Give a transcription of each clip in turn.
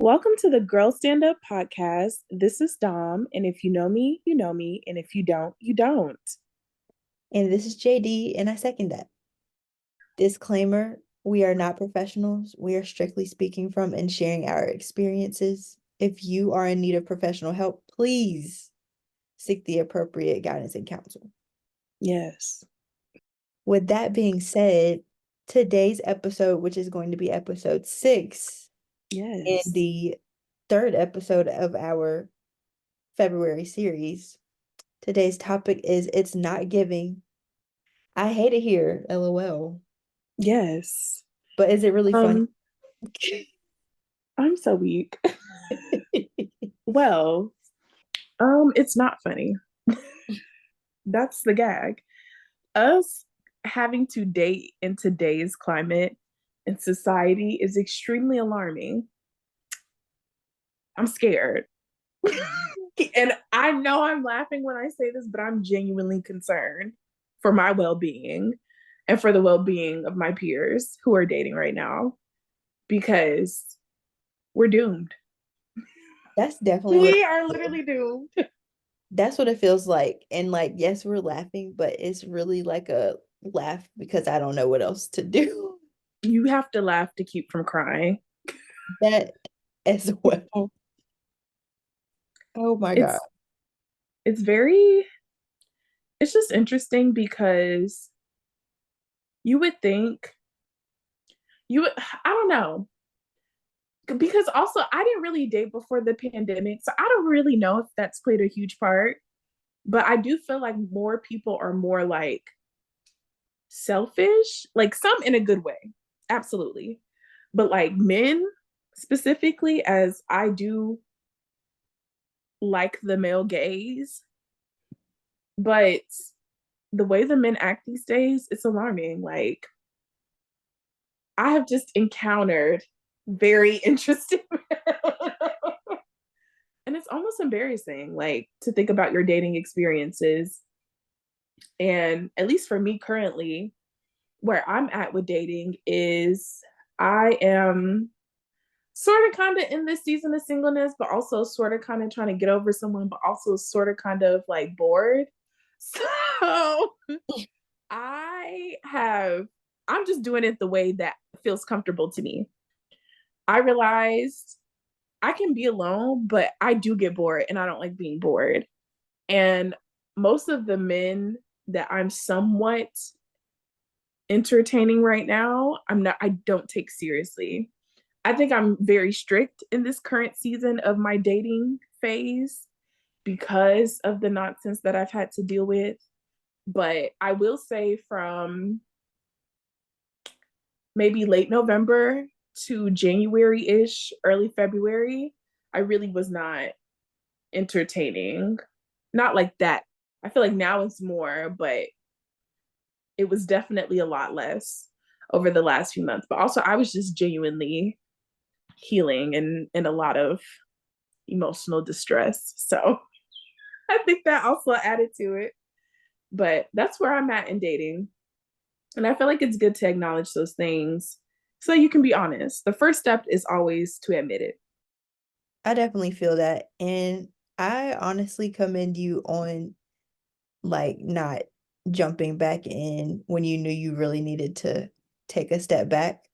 Welcome to the Girl Stand Up podcast. This is Dom, and if you know me, you know me, and if you don't, you don't. And this is JD, and I second that. Disclaimer, we are not professionals. We are strictly speaking from and sharing our experiences. If you are in need of professional help, please seek the appropriate guidance and counsel. Yes. With that being said, today's episode, which is going to be episode 6 and Yes. the third episode of our February series, today's topic is It's Not Giving. I hate it here, LOL. Yes. But is it really funny? Um, I'm so weak. Well, it's not funny. That's the gag. Us having to date in today's climate and society is extremely alarming. I'm scared. And I know I'm laughing when I say this, but I'm genuinely concerned for my well being and for the well being of my peers who are dating right now because we're doomed. That's definitely what We are literally doomed. that's what it feels like. And like, yes, we're laughing, but it's really like a laugh because I don't know what else to do. You have to laugh to keep from crying. That as well. Oh my God. It's it's very it's just interesting because you would think you would I don't know. Because also I didn't really date before the pandemic, so I don't really know if that's played a huge part. But I do feel like more people are more like selfish, like some in a good way, absolutely. But like men specifically, as I do like the male gaze, but the way the men act these days, it's alarming. Like I have just encountered very interesting and it's almost embarrassing like to think about your dating experiences. And at least for me currently, where I'm at with dating is I am sort of kind of in this season of singleness, but also sort of kind of trying to get over someone, but also sort of kind of like bored. So I have, I'm just doing it the way that feels comfortable to me. I realized I can be alone, but I do get bored and I don't like being bored. And most of the men that I'm somewhat entertaining right now, I don't take seriously. I think I'm very strict in this current season of my dating phase because of the nonsense that I've had to deal with. But I will say from maybe late November to January ish, early February, I really was not entertaining. Not like that. I feel like now it's more, but it was definitely a lot less over the last few months. But also, I was just genuinely healing and in a lot of emotional distress. So I think that also added to it. But that's where I'm at in dating. And I feel like it's good to acknowledge those things so you can be honest. The first step is always to admit it. I definitely feel that. And I honestly commend you on like not jumping back in when you knew you really needed to take a step back.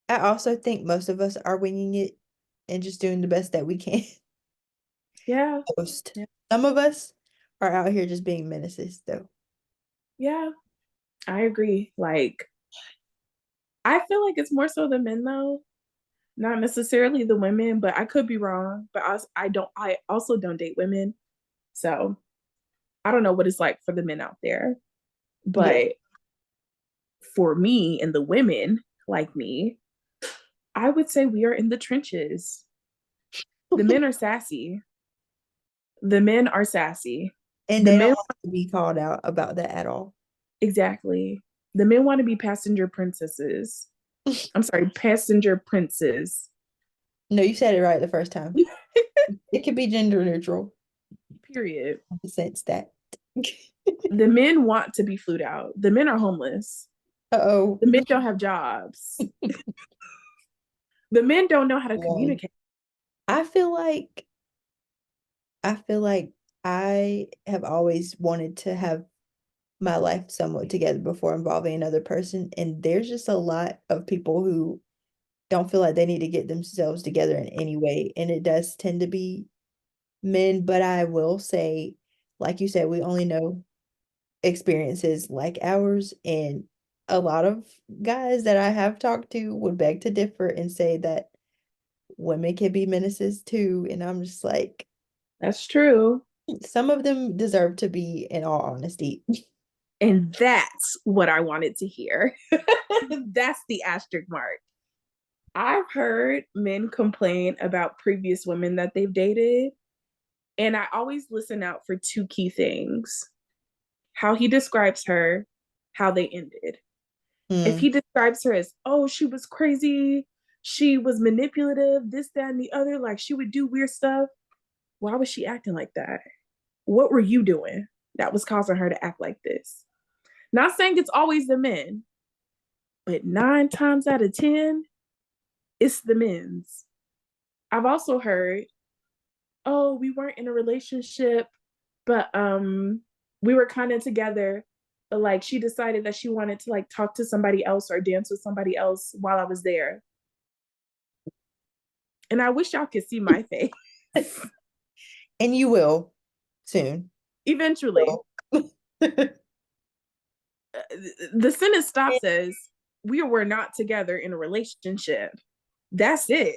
I also think most of us are winging it and just doing the best that we can. Yeah. Most. Yeah. Some of us are out here just being menaces, though. Yeah. I agree. Like, I feel like it's more so the men though, not necessarily the women, but I could be wrong. But I also don't date women. So I don't know what it's like for the men out there. Yeah. But for me and the women like me, I would say we are in the trenches. The men are sassy. The men are sassy. And The they don't men, want to be called out about that at all. exactly. The men want to be passenger princesses. I'm sorry, passenger princes. No, you said it right the first time. It could be gender neutral Period. in the sense that. The men want to be flued out. The men are homeless. Uh-oh. The men don't have jobs. The men don't know how to Alone. communicate. I feel like I feel like I have always wanted to have my life somewhat together before involving another person. And there's just a lot of people who don't feel like they need to get themselves together in any way. And it does tend to be men, but I will say, like you said, we only know experiences like ours. And a lot of guys that I have talked to would beg to differ and say that women can be menaces too. And I'm just like, That's true. some of them deserve to be, in all honesty. And that's what I wanted to hear. That's the asterisk mark. I've heard men complain about previous women that they've dated, and I always listen out for two key things: how he describes her, how they ended. If Mm, he describes her as, oh, she was crazy, she was manipulative, this, that, and the other, like she would do weird stuff, why was she acting like that? What were you doing that was causing her to act like this? Not saying it's always the men, but 9 times out of 10, it's the men's. I've also heard, oh, we weren't in a relationship, but we were kind of together, but like she decided that she wanted to like talk to somebody else or dance with somebody else while I was there. And I wish y'all could see my face. and you will soon. Eventually, Will. the sentence stops as we were not together in a relationship. That's it.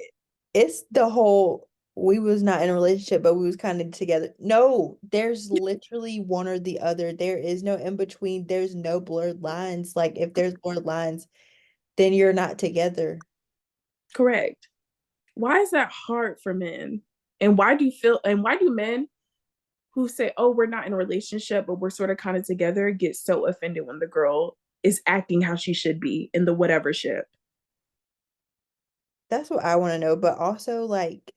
It's the whole we was not in a relationship, but we was kind of together. No, there's literally one or the other. There is no in between. There's no blurred lines. Like if there's blurred lines, then you're not together. Correct. Why is that hard for men? And why do men who say, oh, we're not in a relationship, but we're sort of kind of together, get so offended when the girl is acting how she should be in the whatever ship? That's what I want to know. But also, like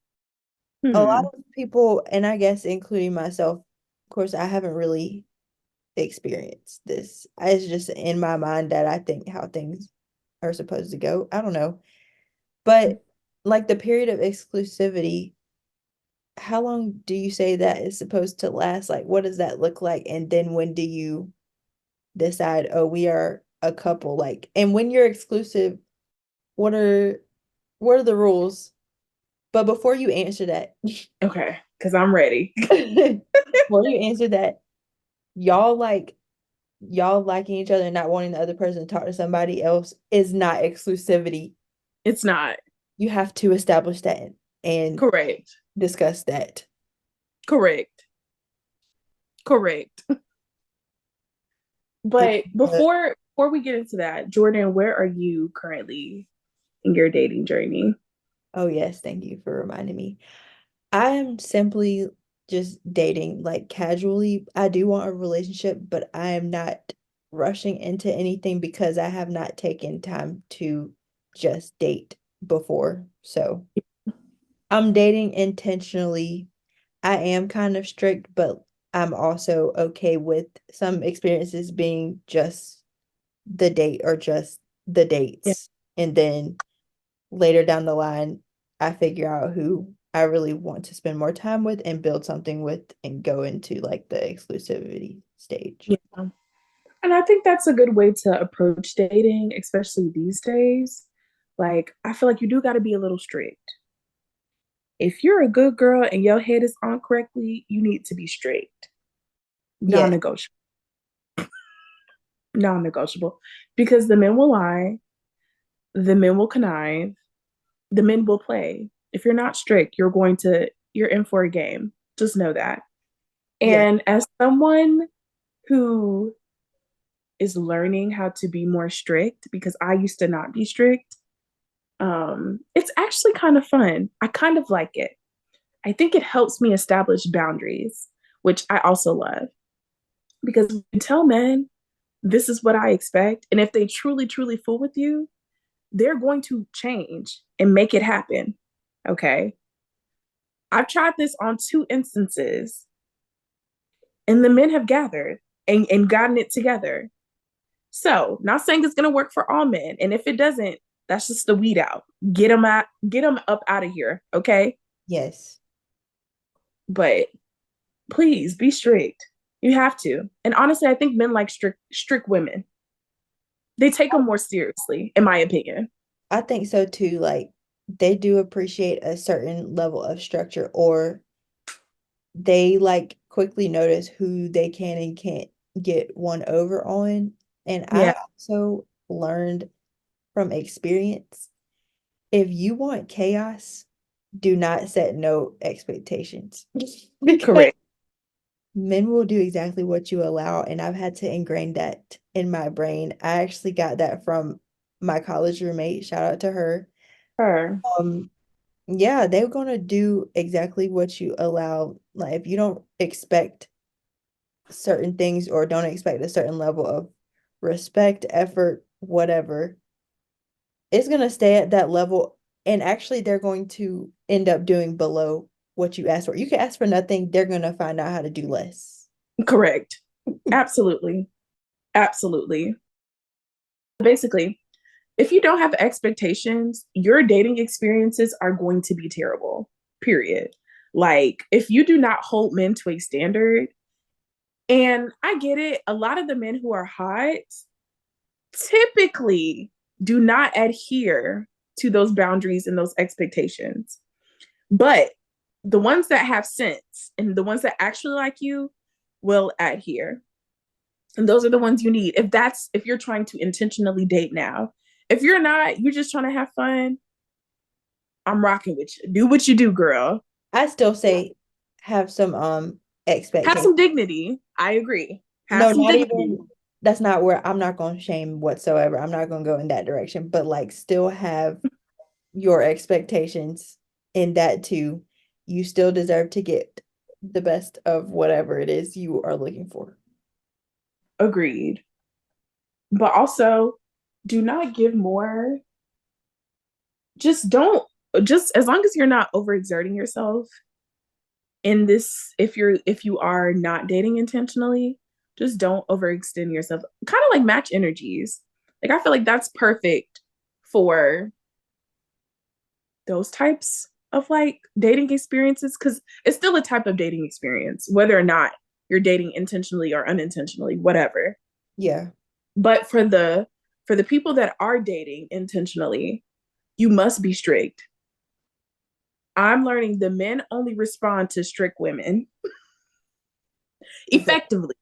a lot Hmm. of people, and I guess including myself, of course, I haven't really experienced this. It's just in my mind that I think how things are supposed to go. I don't know. But like the period of exclusivity, how long do you say that is supposed to last? Like, what does that look like? And then when do you decide, oh, we are a couple? Like, and when you're exclusive, what are what are the rules? But before you answer that, Okay, because I'm ready. before you answer that, y'all like y'all liking each other and not wanting the other person to talk to somebody else is not exclusivity. It's not. You have to establish that and Correct. discuss that. Correct. Correct. But But, before we get into that, Jordan, where are you currently in your dating journey? oh yes, thank you for reminding me. I am simply just dating like casually. I do want a relationship, but I am not rushing into anything because I have not taken time to just date before. So I'm dating intentionally. I am kind of strict, but I'm also okay with some experiences being just the date or just the Yeah. dates. And then later down the line, I figure out who I really want to spend more time with and build something with and go into like the exclusivity stage. Yeah. And I think that's a good way to approach dating, especially these days. Like, I feel like you do got to be a little strict. If you're a good girl and your head is on correctly, you need to be strict, Yeah, non-negotiable, non-negotiable, because the men will lie, the men will connive, the men will play. If you're not strict, you're in for a game. Just know that. yeah, And as someone who is learning how to be more strict, because I used to not be strict, it's actually kind of fun. I kind of like it. I think it helps me establish boundaries, which I also love, because you tell men this is what I expect, and if they truly, truly fool with you, they're going to change and make it happen. Okay. I've tried this on 2 instances, and the men have gathered and gotten it together. So, not saying it's going to work for all men. And if it doesn't, that's just the weed out. Get them up out of here. Okay. Yes. But please be strict. You have to. And honestly, I think men like strict women. They take them more seriously, in my opinion. I think so too. Like they do appreciate a certain level of structure, or they like quickly notice who they can and can't get one over on. And I Yeah, also learned from experience, if you want chaos, do not set no expectations because correct. men will do exactly what you allow. And I've had to ingrain that in my brain. I actually got that from my college roommate. Shout out to her. Her. Um, yeah, they're gonna do exactly what you allow. Like if you don't expect certain things or don't expect a certain level of respect, effort, whatever, it's gonna stay at that level. And actually, they're going to end up doing below what you asked for. You can ask for nothing, they're gonna find out how to do less. Correct. Absolutely. Absolutely. Basically, if you don't have expectations, your dating experiences are going to be terrible, period. Like, if you do not hold men to a standard, and I get it, a lot of the men who are hot typically do not adhere to those boundaries and those expectations. But the ones that have sense and the ones that actually like you will adhere. And those are the ones you need. If you're trying to intentionally date now. If you're not, you're just trying to have fun, I'm rocking with you. Do what you do, girl. I still say have some Have expectation. some dignity. I agree. Have No, some not dignity. even that's not where I'm not gonna shame whatsoever. I'm not gonna go in that direction, but like still have your expectations in that too. You still deserve to get the best of whatever it is you are looking for. Agreed. But also, do not give more. Just don't, just as long as you're not overexerting yourself in this, if you are not dating intentionally, just don't overextend yourself. Kind of like match energies. Like I feel like that's perfect for those types of like dating experiences because it's still a type of dating experience, whether or not you're dating intentionally or unintentionally, whatever. Yeah. But for the people that are dating intentionally, you must be strict. I'm learning the men only respond to strict women Okay. effectively.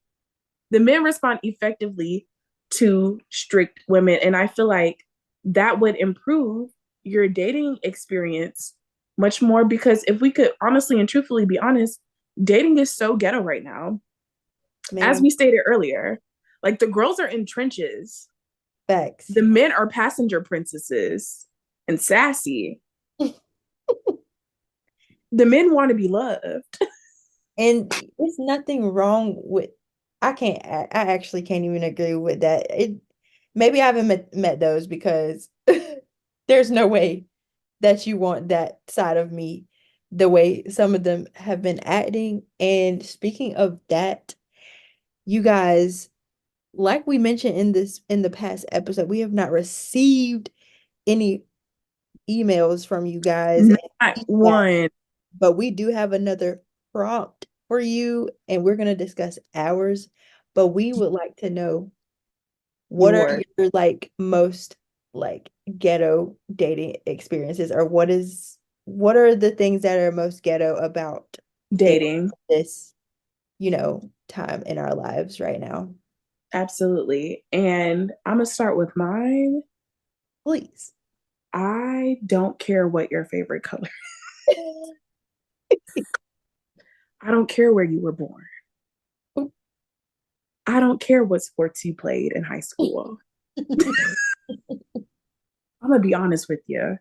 The men respond effectively to strict women. And I feel like that would improve your dating experience much more because if we could honestly and truthfully be honest, dating is so ghetto right now. As Man, we stated earlier, like the girls are in trenches, facts. the men are passenger princesses and sassy. The men want to be loved. And it's nothing wrong with I actually can't even agree with that. It maybe I haven't met those because there's no way that you want that side of me the way some of them have been acting. And speaking of that, you guys, like we mentioned in the past episode, we have not received any emails from you guys and Not feedback, one. but we do have another prompt for you, and we're going to discuss ours. But we would like to know, what are Your your like most like ghetto dating experiences, or what are the things that are most ghetto about dating dating. this, time in our lives right now? Absolutely. And I'm going to start with mine. Please. I don't care what your favorite color. I don't care where you were born. I don't care what sports you played in high school. I'm going to be honest with you.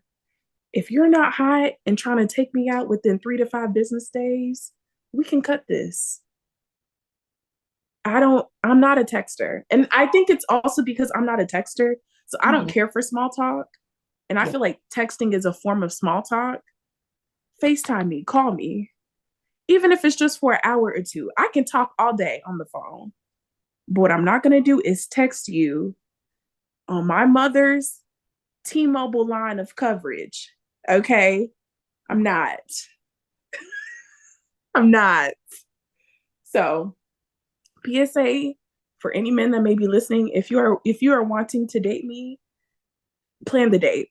If you're not hot and trying to take me out within 3 to 5 business days, we can cut this. I'm not a texter. And I think it's also because I'm not a texter. So I don't Mhm. care for small talk. And I Yeah. feel like texting is a form of small talk. FaceTime me, call me. Even if it's just for an hour or two, I can talk all day on the phone. But what I'm not going to do is text you on my mother's T-Mobile line of coverage. Okay? I'm not. I'm not. So, PSA for any men that may be listening, if you are wanting to date me, plan the date.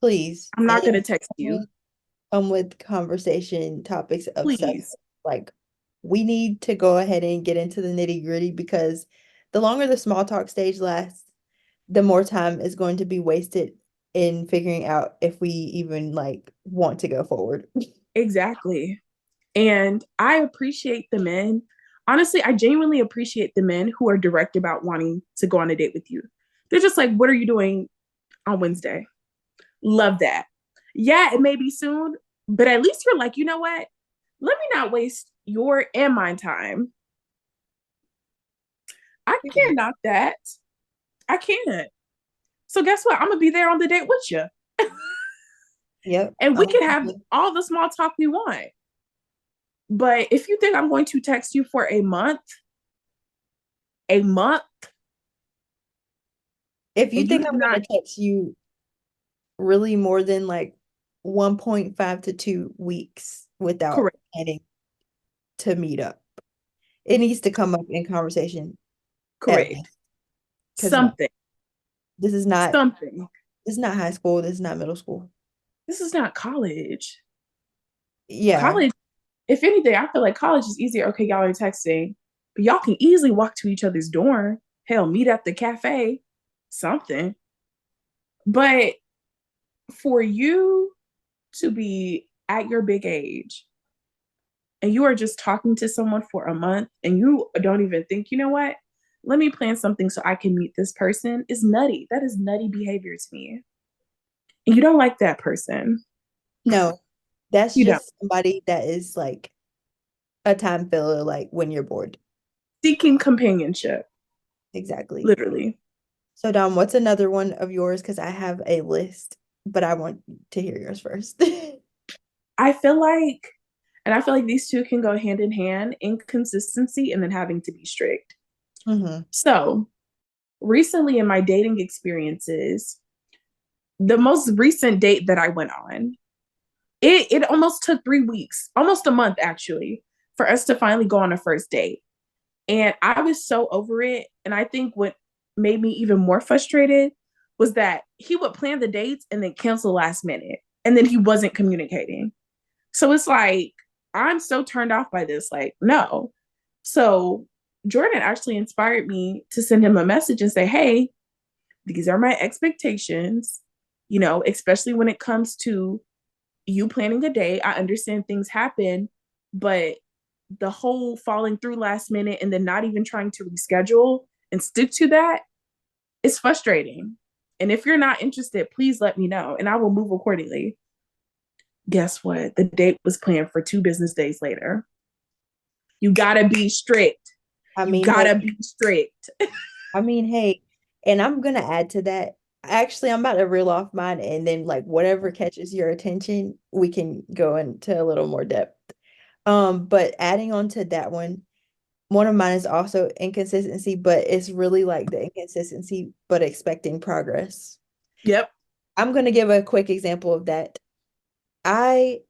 Please. I'm not And going to text you. come with conversation topics of stuff Please. like we need to go ahead and get into the nitty-gritty because the longer the small talk stage lasts, the more time is going to be wasted in figuring out if we even like want to go forward. Exactly. And I appreciate the men. Honestly, I genuinely appreciate the men who are direct about wanting to go on a date with you. They're just like, what are you doing on Wednesday? Love that. Yeah, it may be soon, but at least you're like, you know what? Let me not waste your and my time. I can't knock that. I can't. So guess what? I'm gonna be there on the date with you. Yep. And we can have all the small talk we want. But if you think I'm going to text you for a month, If you and you think have I'm not gonna text you really more than like 1.5 to 2 weeks without correct, planning to meet up, it needs to come up in conversation at correct, least. Because no, something, this is not something. this is not high school, this is not middle school. This is not college. Yeah. College, if anything, I feel like college is easier. Okay, y'all are texting, but y'all can easily walk to each other's dorm. Hell, meet at the cafe, something. But for you to be at your big age and you are just talking to someone for a month and you don't even think, you know what? Let me plan something so I can meet this person is nutty. That is nutty behavior to me. And you don't like that person. No, that's You don't. just somebody that is like a time filler, like when you're bored. Seeking companionship, Exactly. literally. So, Dom, what's another one of yours? Because I have a list, but I want to hear yours first. I feel like, and I feel like these two can go hand in hand, inconsistency and then having to be strict. Hmm. So recently in my dating experiences, the most recent date that I went on, it almost took 3 weeks, almost a month actually, for us to finally go on a first date. And I was so over it. And I think what made me even more frustrated was that he would plan the dates and then cancel last minute. And then he wasn't communicating. So it's like, I'm so turned off by this. Like, no. So Jordan actually inspired me to send him a message and say, hey, these are my expectations, especially when it comes to you planning a day. I understand things happen, but the whole falling through last minute and then not even trying to reschedule and stick to that is frustrating. And if you're not interested, please let me know and I will move accordingly. Guess what? The date was planned for 2 business days later. You gotta be strict. I You mean, hey, gotta be strict. I mean, hey, and I'm gonna add to that. Actually, I'm about to reel off mine, and then like whatever catches your attention, we can go into a little more depth. But adding on to that one of mine is also inconsistency, but it's really like the inconsistency, but expecting progress. Yep. I'm gonna give a quick example of that. I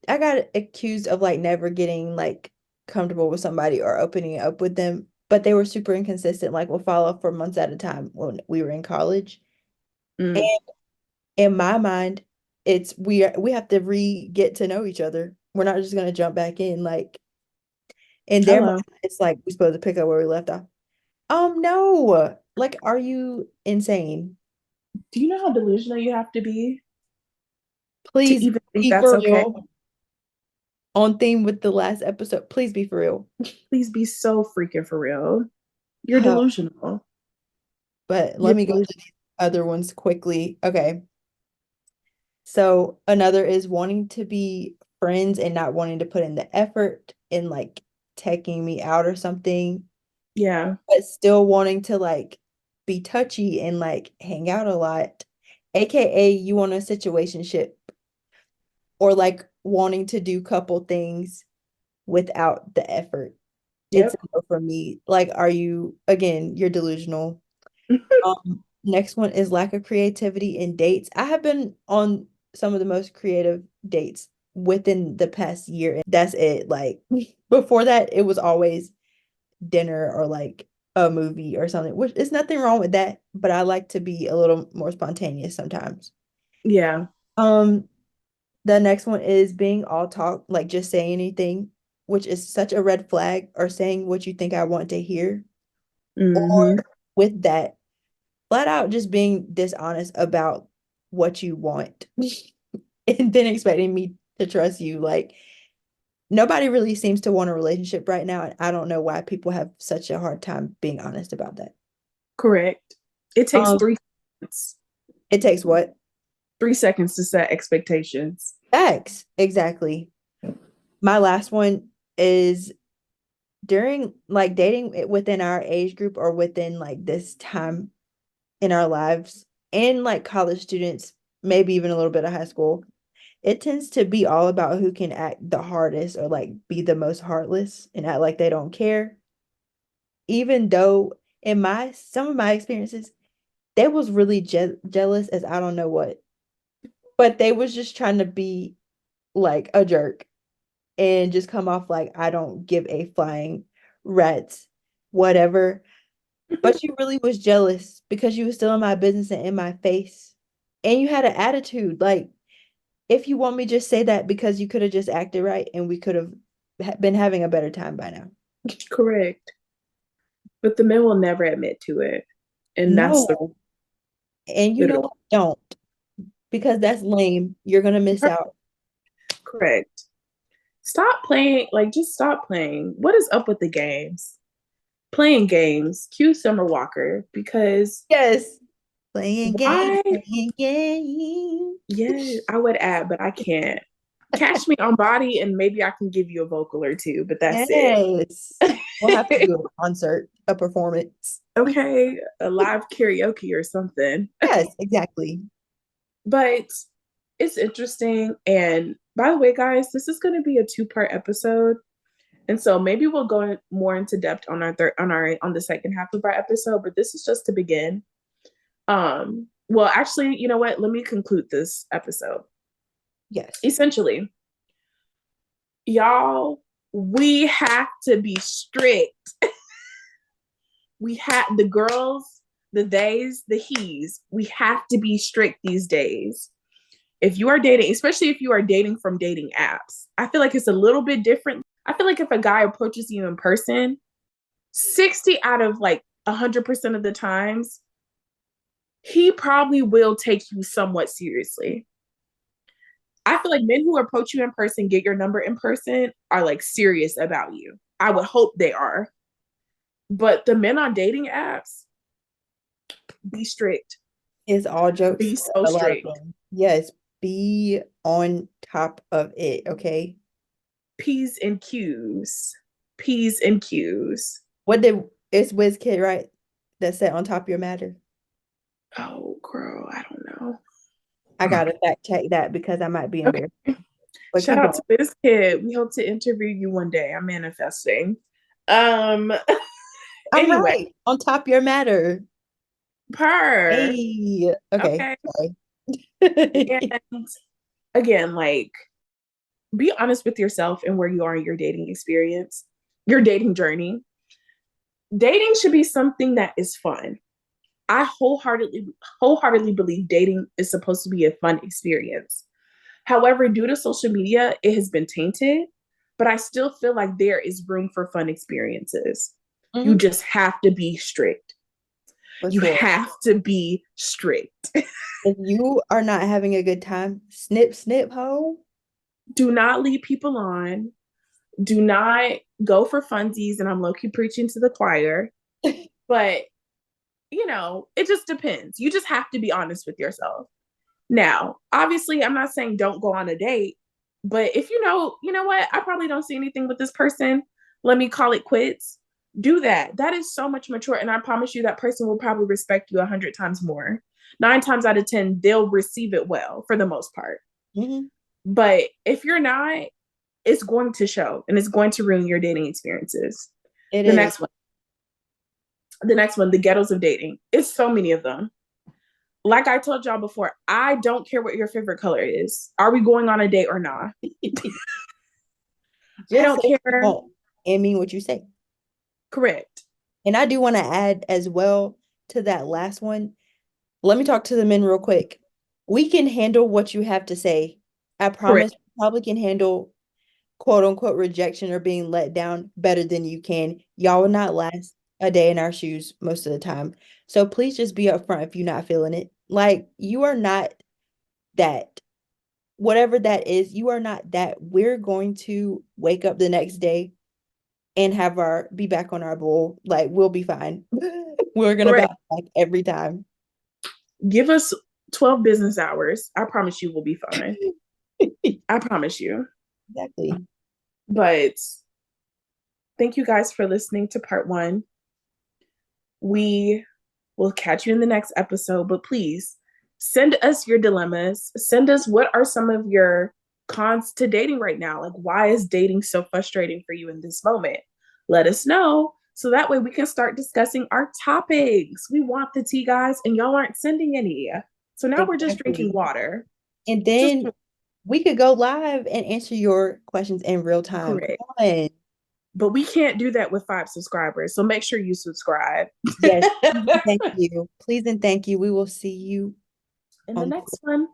I got accused of like never getting like comfortable with somebody or opening up with them, but they were super inconsistent, like will follow for months at a time when we were in college. And Mm. in my mind, it's we have to re get to know each other. We're not just gonna jump back in. Like in their mind, Hello. it's like we're supposed to pick up where we left off. No. Like, are you insane? Do you know how delusional you have to be to Please even think be that's for okay? real. On theme with the last episode. Please be for real. Please be so freaking for real. You're delusional. But You're let me go to delusional. these other ones quickly. Okay. So another is wanting to be friends and not wanting to put in the effort in like taking me out or something, Yeah. but still wanting to like be touchy and like hang out a lot. AKA you want a situationship or like wanting to do couple things without the effort. It's a Yep. no for me. Like, are you again, you're delusional. Next one is lack of creativity in dates. I have been on some of the most creative dates within the past year. And that's it. Like before that, it was always dinner or like a movie or something, which is nothing wrong with that, but I like to be a little more spontaneous sometimes. Yeah. Um, the next one is being all talk, like just saying anything, which is such a red flag, or saying what you think I want to hear. Or Hmm. with that, flat out just being dishonest about what you want and then expecting me to trust you. Like nobody really seems to want a relationship right now, and I don't know why people have such a hard time being honest about that. Correct. It takes Um, 3 seconds. it takes what? 3 seconds to set expectations. X, exactly. My last one is during like dating within our age group or within like this time in our lives and like college students, maybe even a little bit of high school, it tends to be all about who can act the hardest or like be the most heartless and act like they don't care. Even though in my some of my experiences, they was really jealous as I don't know what, but they was just trying to be like a jerk and just come off like I don't give a flying rat's whatever. But you really was jealous because you was still in my business and in my face. And you had an attitude. Like, if you want me, just say that because you could have just acted right and we could have been having a better time by now. Correct. But the men will never admit to it. And that's the No. And you know literal what? Don't. Because that's lame. You're gonna miss out. correct. Stop playing, like just stop playing. What is up with the games? Playing games. Cue Summer Walker because Yes. Playing games, why? playing games. Yeah, I would add, but I can't. Catch me on body and maybe I can give you a vocal or two, but that's it. Yes. We'll have to do a concert, a performance. Okay, a live karaoke or something. Yes, exactly. But it's interesting. And by the way, guys, this is going to be a two-part episode. And so maybe we'll go more into depth on our third on the second half of our episode, but this is just to begin. Well, actually, you know what? Let me conclude this episode. Yes. Essentially, y'all, we have to be strict. We have the girls, the theys, the he's. We have to be strict these days. If you are dating, especially if you are dating from dating apps, I feel like it's a little bit different. I feel like if a guy approaches you in person, 60 out of like 100% of the times, he probably will take you somewhat seriously. I feel like men who approach you in person, get your number in person, are like serious about you. I would hope they are. But the men on dating apps, be strict. It's all jokes Be for so a lot of strict. them. Yes, be on top of it, okay? P's and Q's. P's and Q's. What did it's WizKid, right? That said on top of your matter. Oh, girl, I don't know. I gotta fact check that because I might be Okay. embarrassed. But Shout keep out going. to this kid. We hope to interview you one day. I'm manifesting. Um, I'm anyway, right. On top of your matter. per. Hey. Okay. Okay. Sorry. And again, like be honest with yourself and where you are in your dating experience, your dating journey. Dating should be something that is fun. I wholeheartedly believe dating is supposed to be a fun experience. However, due to social media, it has been tainted, but I still feel like there is room for fun experiences. You Mhm. just have to be strict. For You sure. have to be strict. If you are not having a good time, snip, snip, ho. Do not lead people on. Do not go for funsies. And I'm low key preaching to the choir. But, it just depends. You just have to be honest with yourself. Now, obviously, I'm not saying don't go on a date, but if you know what, I probably don't see anything with this person. Let me call it quits. Do that. That is so much mature. And I promise you, that person will probably respect you 100 times more. 9 times out of 10, they'll receive it well for the most part. Mhm. But if you're not, it's going to show and it's going to ruin your dating experiences. It The is. next one, the next one, the ghettos of dating. It's so many of them. like I told y'all before, I don't care what your favorite color is. Are we going on a date or not? I Just don't say you care. won't and mean what you say. Correct. And I do want to add as well to that last one. Let me talk to the men real quick. We can handle what you have to say. I promise Correct. we probably can handle quote unquote rejection or being let down better than you can. Y'all will not last a day in our shoes most of the time. So please just be upfront if you're not feeling it. Like you are not that, whatever that is, you are not that. We're going to wake up the next day and have our be back on our bull. Like we'll be fine. We're gonna Correct. bounce back every time. Give us 12 business hours. I promise you we'll be fine. I promise you. Exactly. But thank you guys for listening to part one. We will catch you in the next episode, but please send us your dilemmas. Send us what are some of your cons to dating right now? Like, why is dating so frustrating for you in this moment? Let us know so that way we can start discussing our topics. We want the tea, guys, and y'all aren't sending any. So now we're just drinking Exactly. water. And Just then we could go live and answer your questions in real time. Come correct. on. But we can't do that with 5 subscribers. So make sure you subscribe. Yes. Please and thank you. Please and thank you. We will see you In the on next one.